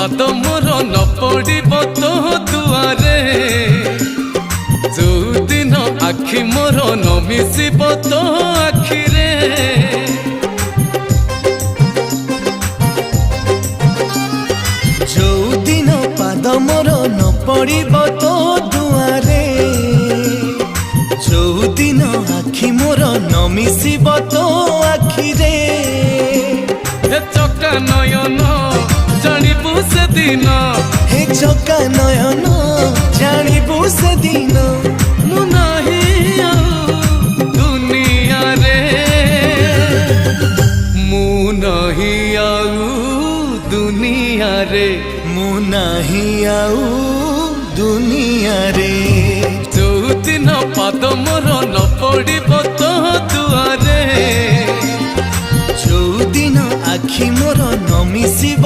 ପାଦ ମୋର ନ ପଡ଼ିବ ତୋ ଦୁଆରେ, ଯୋଉଦିନ ଆଖି ମୋର ନ ମିଶିବ ତୋ ଆଖିରେ। ଯୋଉଦିନ ପାଦ ମୋର ନ ପଡ଼ିବ ତୋ ଦୁଆରେ, ଯୋଉଦିନ ଆଖି ମୋର ନ ମିଶିବ ତୋ ଆଖିରେ। ହେ ଚକା ନୟନ ଜାଣିବୁ ସେଦିନ, ହେ ଚକା ନୟନ ଜାଣିବୁ ସେଦିନ, ମୁଁ ନାହିଁ ଆଉ ଦୁନିଆରେ, ମୁଁ ନାହିଁ ଆଉ ଦୁନିଆରେ, ମୁଁ ନାହିଁ ଆଉ ଦୁନିଆରେ। ଯୋଉଦିନ ପାଦ ମୋର ନ ପଡ଼ିବ ତୋ ଦୁଆରେ, ଯୋଉଦିନ ଆଖି ମୋର ନ ମିଶିବ